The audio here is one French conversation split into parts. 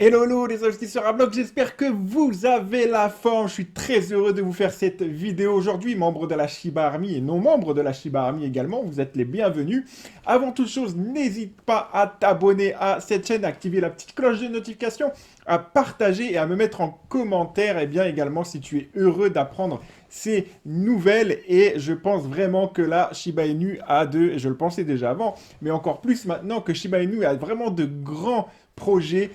Hello les investisseurs à bloc, j'espère que vous avez la forme. Je suis très heureux de vous faire cette vidéo aujourd'hui, membres de la Shiba Army et non membres de la Shiba Army également, vous êtes les bienvenus. Avant toute chose, n'hésite pas à t'abonner à cette chaîne, à activer la petite cloche de notification, à partager et à me mettre en commentaire, et bien également si tu es heureux d'apprendre ces nouvelles. Et je pense vraiment que la Shiba Inu a et je le pensais déjà avant, mais encore plus maintenant que Shiba Inu a vraiment de grands projet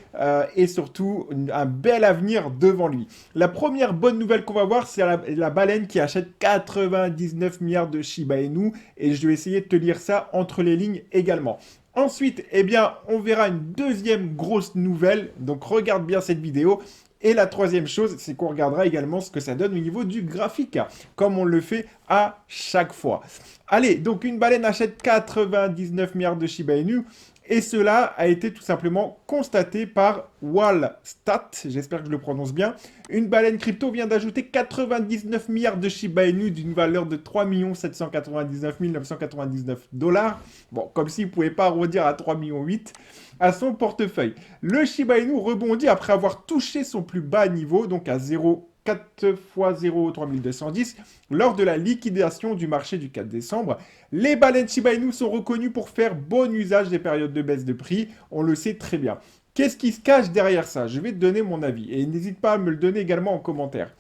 et surtout un bel avenir devant lui. La première bonne nouvelle qu'on va voir, c'est la baleine qui achète 99 milliards de Shiba Inu et je vais essayer de te lire ça entre les lignes également. Ensuite, eh bien, on verra une deuxième grosse nouvelle, donc regarde bien cette vidéo. Et la troisième chose, c'est qu'on regardera également ce que ça donne au niveau du graphique, comme on le fait à chaque fois. Allez, donc une baleine achète 99 milliards de Shiba Inu. Et cela a été tout simplement constaté par Wallstat, j'espère que je le prononce bien. Une baleine crypto vient d'ajouter 99 milliards de Shiba Inu d'une valeur de 3 799 999 dollars. Bon, comme s'il ne pouvait pas arrondir à 3 millions 8 à son portefeuille. Le Shiba Inu rebondit après avoir touché son plus bas niveau, donc à 0,4 x 0 3210 lors de la liquidation du marché du 4 décembre. Les baleines Shiba Inu sont reconnues pour faire bon usage des périodes de baisse de prix, on le sait très bien. Qu'est-ce qui se cache derrière ça? Je vais te donner mon avis et n'hésite pas à me le donner également en commentaire.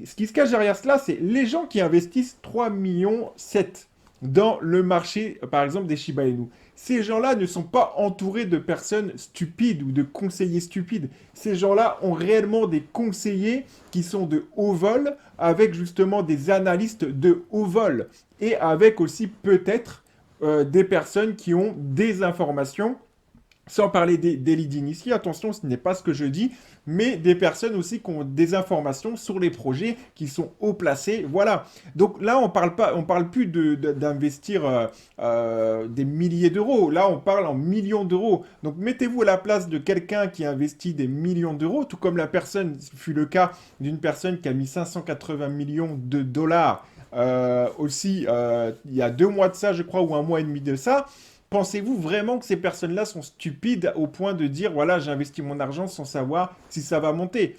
Ce qui se cache derrière cela, c'est les gens qui investissent 3,7 millions dans le marché, par exemple, des Shiba Inu. Ces gens-là ne sont pas entourés de personnes stupides ou de conseillers stupides. Ces gens-là ont réellement des conseillers qui sont de haut vol, avec justement des analystes de haut vol, et avec aussi peut-être des personnes qui ont des informations sans parler des leads initiés, attention, ce n'est pas ce que je dis, mais des personnes aussi qui ont des informations sur les projets qui sont haut placés. Voilà. Donc là, on parle plus d'investir des milliers d'euros. Là, on parle en millions d'euros. Donc mettez-vous à la place de quelqu'un qui investit des millions d'euros, tout comme la personne fut le cas d'une personne qui a mis 580 millions de dollars aussi il y a 2 mois de ça, je crois, ou un mois et demi de ça. Pensez-vous vraiment que ces personnes-là sont stupides au point de dire, voilà, j'ai investi mon argent sans savoir si ça va monter?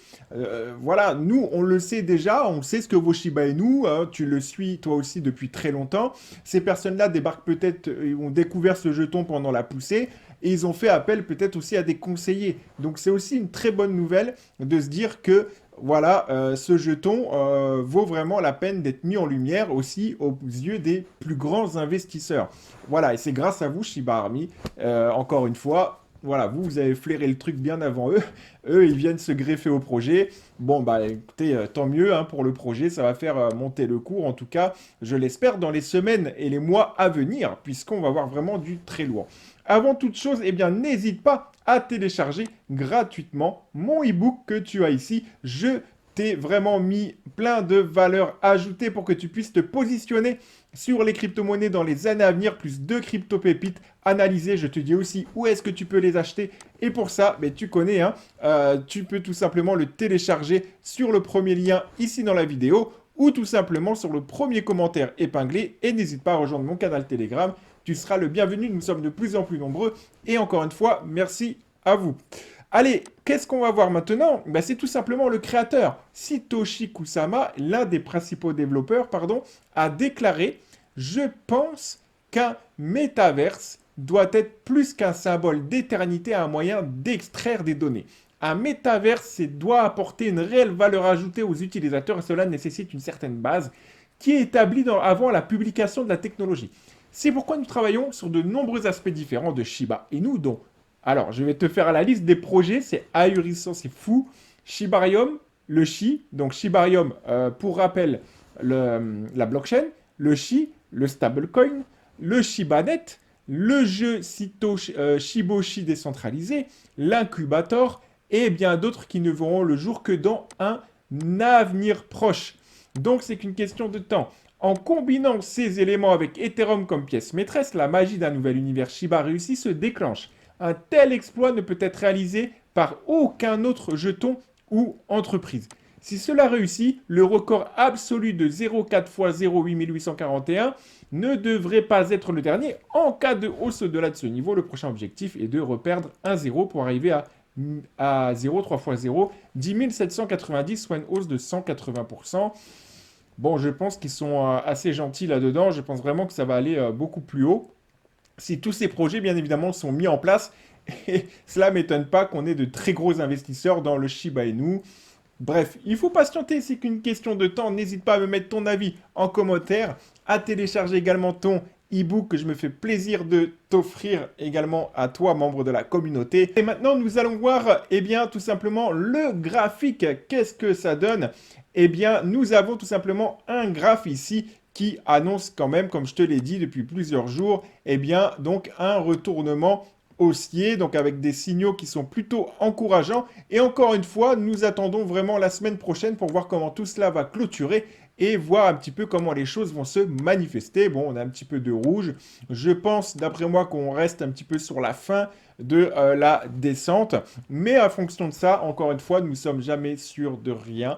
Voilà, nous, on le sait déjà, on sait ce que vaut Shiba Inu, hein, tu le suis toi aussi depuis très longtemps. Ces personnes-là débarquent peut-être, ont découvert ce jeton pendant la poussée, et ils ont fait appel peut-être aussi à des conseillers. Donc c'est aussi une très bonne nouvelle de se dire que voilà, ce jeton vaut vraiment la peine d'être mis en lumière aussi aux yeux des plus grands investisseurs. Voilà, et c'est grâce à vous, Shiba Army, encore une fois, voilà, vous avez flairé le truc bien avant eux. Eux, ils viennent se greffer au projet. Bon, bah écoutez, tant mieux hein, pour le projet, ça va faire monter le cours, en tout cas, je l'espère, dans les semaines et les mois à venir, puisqu'on va voir vraiment du très lourd. Avant toute chose, eh bien, n'hésite pas à télécharger gratuitement mon e-book que tu as ici. Je t'ai vraiment mis plein de valeurs ajoutées pour que tu puisses te positionner sur les crypto-monnaies dans les années à venir, plus de crypto-pépites analysées. Je te dis aussi où est-ce que tu peux les acheter. Et pour ça, mais tu connais, hein, tu peux tout simplement le télécharger sur le premier lien ici dans la vidéo ou tout simplement sur le premier commentaire épinglé. Et n'hésite pas à rejoindre mon canal Telegram. Tu seras le bienvenu, nous sommes de plus en plus nombreux. Et encore une fois, merci à vous. Allez, qu'est-ce qu'on va voir maintenant? Ben, c'est tout simplement le créateur. Satoshi Kusama, l'un des principaux développeurs, pardon, a déclaré: je pense qu'un métaverse doit être plus qu'un symbole d'éternité, un moyen d'extraire des données. Un métaverse doit apporter une réelle valeur ajoutée aux utilisateurs et cela nécessite une certaine base qui est établie avant la publication de la technologie. C'est pourquoi nous travaillons sur de nombreux aspects différents de Shiba Inu, dont, alors je vais te faire la liste des projets, c'est ahurissant, c'est fou. Shibarium, le Shi, donc Shibarium, pour rappel, la blockchain, le Shi, le stablecoin, le Shibanet, le jeu Shiboshi décentralisé, l'incubator et bien d'autres qui ne verront le jour que dans un avenir proche. Donc c'est qu'une question de temps. En combinant ces éléments avec Ethereum comme pièce maîtresse, la magie d'un nouvel univers Shiba réussi se déclenche. Un tel exploit ne peut être réalisé par aucun autre jeton ou entreprise. Si cela réussit, le record absolu de 0,4 x 0,8841 ne devrait pas être le dernier. En cas de hausse au-delà de ce niveau, le prochain objectif est de reperdre un 0 pour arriver à à 0, 3 fois 0, 10 790, soit une hausse de 180%. Bon, je pense qu'ils sont assez gentils là-dedans. Je pense vraiment que ça va aller beaucoup plus haut. Si tous ces projets, bien évidemment, sont mis en place, et cela ne m'étonne pas qu'on ait de très gros investisseurs dans le Shiba Inu. Bref, il faut patienter, c'est qu'une question de temps. N'hésite pas à me mettre ton avis en commentaire, à télécharger également ton e-book que je me fais plaisir de t'offrir également à toi, membre de la communauté. Et maintenant, nous allons voir, eh bien, tout simplement le graphique. Qu'est-ce que ça donne? Eh bien, nous avons tout simplement un graphe ici qui annonce quand même, comme je te l'ai dit depuis plusieurs jours, eh bien, donc un retournement haussier, donc avec des signaux qui sont plutôt encourageants. Et encore une fois, nous attendons vraiment la semaine prochaine pour voir comment tout cela va clôturer et voir un petit peu comment les choses vont se manifester. Bon, on a un petit peu de rouge. Je pense, d'après moi, qu'on reste un petit peu sur la fin de la descente. Mais à fonction de ça, encore une fois, nous ne sommes jamais sûrs de rien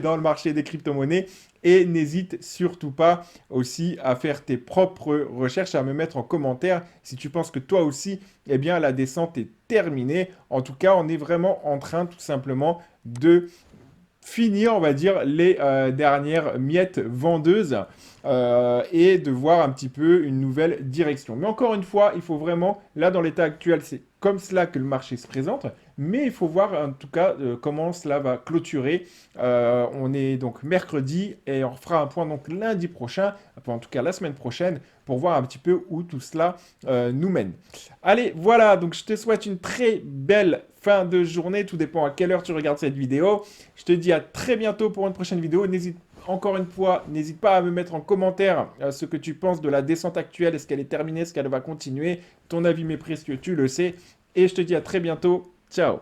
dans le marché des crypto-monnaies. Et n'hésite surtout pas aussi à faire tes propres recherches, à me mettre en commentaire si tu penses que toi aussi, eh bien, la descente est terminée. En tout cas, on est vraiment en train tout simplement de finir, on va dire, les dernières miettes vendeuses et de voir un petit peu une nouvelle direction. Mais encore une fois, il faut vraiment, là dans l'état actuel, c'est comme cela que le marché se présente, mais il faut voir en tout cas comment cela va clôturer. On est donc mercredi et on fera un point donc lundi prochain, enfin, en tout cas la semaine prochaine, pour voir un petit peu où tout cela nous mène. Allez, voilà, donc je te souhaite une très belle fin de journée, tout dépend à quelle heure tu regardes cette vidéo. Je te dis à très bientôt pour une prochaine vidéo. Encore une fois, n'hésite pas à me mettre en commentaire ce que tu penses de la descente actuelle. Est-ce qu'elle est terminée? Est-ce qu'elle va continuer? Ton avis m'est précieux, tu le sais. Et je te dis à très bientôt. Ciao!